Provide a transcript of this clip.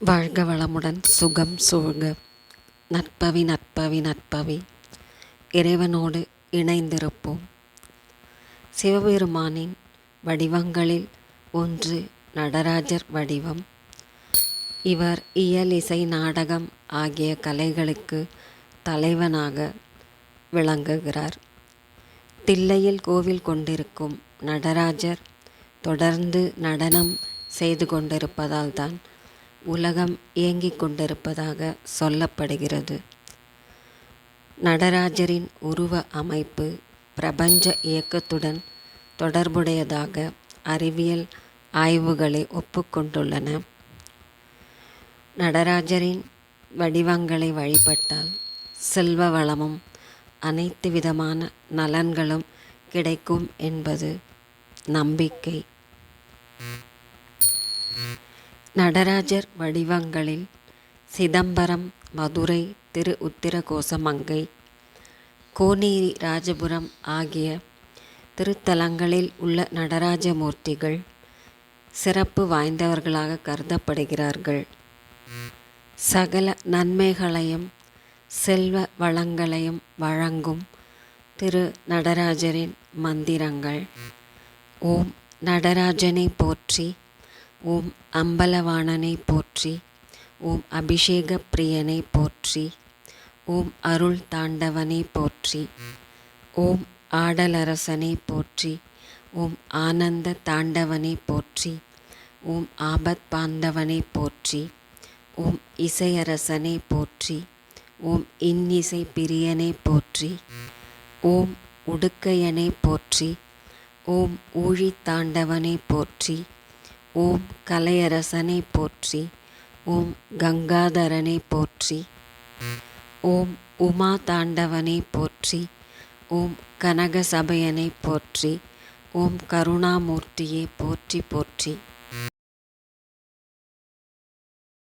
வாழ்க வளமுடன் சுகம் சூழ்க. நற்பவி நற்பவி நற்பவி. இறைவனோடு இணைந்திருப்போம். சிவபெருமானின் வடிவங்களில் ஒன்று நடராஜர் வடிவம். இவர் இயல், இசை, நாடகம் ஆகிய கலைகளுக்கு தலைவனாக விளங்குகிறார். தில்லையில் கோவில் கொண்டிருக்கும் நடராஜர் தொடர்ந்து நடனம் செய்து கொண்டிருப்பதால் தான் உலகம் இயங்கிக் கொண்டிருப்பதாக சொல்லப்படுகிறது. நடராஜரின் உருவ அமைப்பு பிரபஞ்ச இயக்கத்துடன் தொடர்புடையதாக அறிவியல் ஆய்வுகளை ஒப்புக்கொண்டுள்ளன. நடராஜரின் வடிவங்களை வழிபட்டால் செல்வ வளமும் அனைத்து விதமான நலன்களும் கிடைக்கும் என்பது நம்பிக்கை. நடராஜர் வடிவங்களில் சிதம்பரம், மதுரை, திரு உத்திரகோசமங்கை, கோனேரி, ராஜபுரம் ஆகிய திருத்தலங்களில் உள்ள நடராஜ மூர்த்திகள் சிறப்பு வாய்ந்தவர்களாக கருதப்படுகிறார்கள். சகல நன்மைகளையும் செல்வ வளங்களையும் வழங்கும் திரு நடராஜரின் மந்திரங்கள்: ஓம் நடராஜனை போற்றி, ஓம் அம்பலவாணனை போற்றி, ஓம் அபிஷேக பிரியனை போற்றி, ஓம் அருள் தாண்டவனை போற்றி, ஓம் ஆடலரசனை போற்றி, ஓம் ஆனந்த தாண்டவனை போற்றி, ஓம் ஆபத் பாந்தவனை போற்றி, ஓம் இசையரசனை போற்றி, ஓம் இன்னிசை பிரியனை போற்றி, ஓம் உடுக்கையனை போற்றி, ஓம் ஊழி தாண்டவனை போற்றி, ஓம் கலையரசனை போற்றி, ஓம் கங்காதரனை போற்றி, ஓம் உமா தாண்டவனை போற்றி, ஓம் கனகசபையனை போற்றி, ஓம் கருணாமூர்த்தியை போற்றி போற்றி.